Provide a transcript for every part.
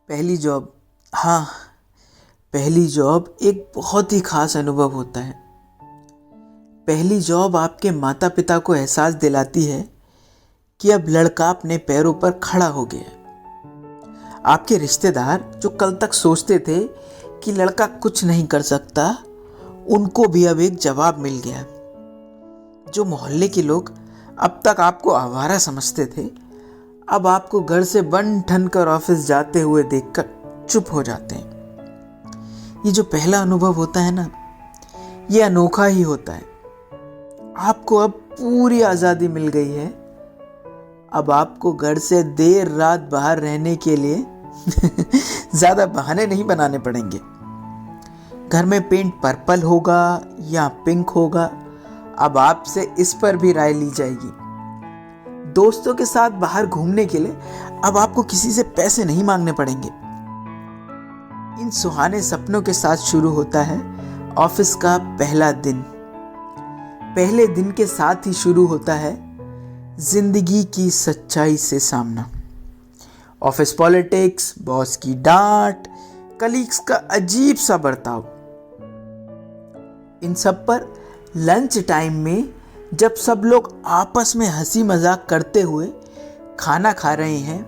पहली जॉब। हाँ, पहली जॉब एक बहुत ही खास अनुभव होता है। पहली जॉब आपके माता पिता को एहसास दिलाती है कि अब लड़का अपने पैरों पर खड़ा हो गया है। आपके रिश्तेदार जो कल तक सोचते थे कि लड़का कुछ नहीं कर सकता, उनको भी अब एक जवाब मिल गया। जो मोहल्ले के लोग अब तक आपको आवारा समझते थे, अब आपको घर से बन ठन कर ऑफिस जाते हुए देखकर चुप हो जाते हैं। ये जो पहला अनुभव होता है ना, ये अनोखा ही होता है। आपको अब पूरी आज़ादी मिल गई है। अब आपको घर से देर रात बाहर रहने के लिए ज़्यादा बहाने नहीं बनाने पड़ेंगे। घर में पेंट पर्पल होगा या पिंक होगा, अब आपसे इस पर भी राय ली जाएगी। दोस्तों के साथ बाहर घूमने के लिए अब आपको किसी से पैसे नहीं मांगने पड़ेंगे। इन सुहाने सपनों के साथ शुरू होता है ऑफिस का पहला दिन। पहले दिन के साथ ही शुरू होता है जिंदगी की सच्चाई से सामना। ऑफिस पॉलिटिक्स, बॉस की डांट, कलीग्स का अजीब सा बर्ताव। इन सब पर लंच टाइम में जब सब लोग आपस में हंसी मजाक करते हुए खाना खा रहे हैं,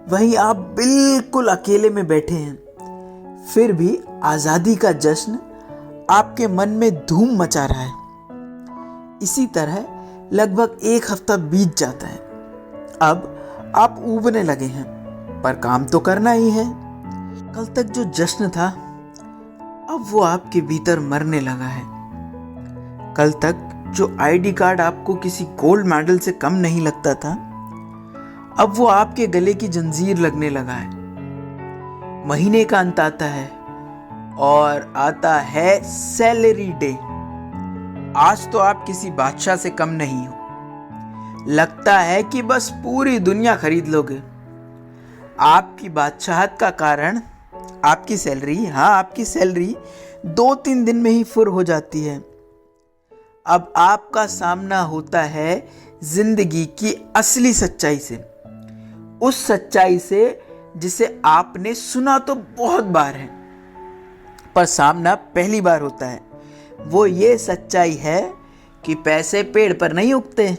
वहीं आप बिल्कुल अकेले में बैठे हैं, फिर भी आज़ादी का जश्न आपके मन में धूम मचा रहा है। इसी तरह लगभग एक हफ्ता बीत जाता है। अब आप ऊबने लगे हैं, पर काम तो करना ही है। कल तक जो जश्न था, अब वो आपके भीतर मरने लगा है। कल तक जो आईडी कार्ड आपको किसी गोल्ड मेडल से कम नहीं लगता था, अब वो आपके गले की जंजीर लगने लगा है। महीने का अंत आता है और आता है सैलरी डे। आज तो आप किसी बादशाह से कम नहीं हो। लगता है कि बस पूरी दुनिया खरीद लोगे। आपकी बादशाहत का कारण आपकी सैलरी, आपकी सैलरी 2-3 दिन में ही फुर हो जाती है। अब आपका सामना होता है जिंदगी की असली सच्चाई से। उस सच्चाई से जिसे आपने सुना तो बहुत बार है, पर सामना पहली बार होता है। वो ये सच्चाई है कि पैसे पेड़ पर नहीं उगते।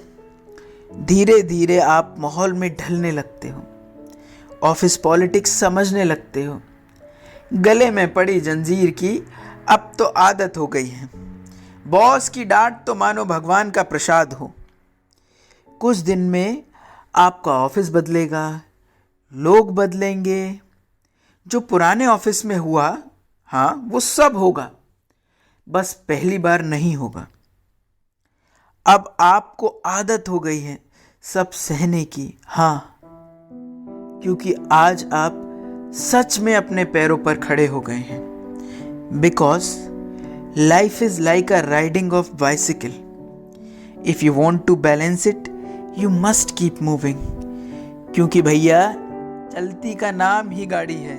धीरे धीरे आप माहौल में ढलने लगते हो, ऑफिस पॉलिटिक्स समझने लगते हो। गले में पड़ी जंजीर की अब तो आदत हो गई है। बॉस की डांट तो मानो भगवान का प्रसाद हो। कुछ दिन में आपका ऑफिस बदलेगा, लोग बदलेंगे। जो पुराने ऑफिस में हुआ, वो सब होगा, बस पहली बार नहीं होगा। अब आपको आदत हो गई है सब सहने की, क्योंकि आज आप सच में अपने पैरों पर खड़े हो गए हैं। Because life is like a riding of bicycle. If you want to balance it, you must keep moving. क्योंकि भैया, चलती का नाम ही गाड़ी है।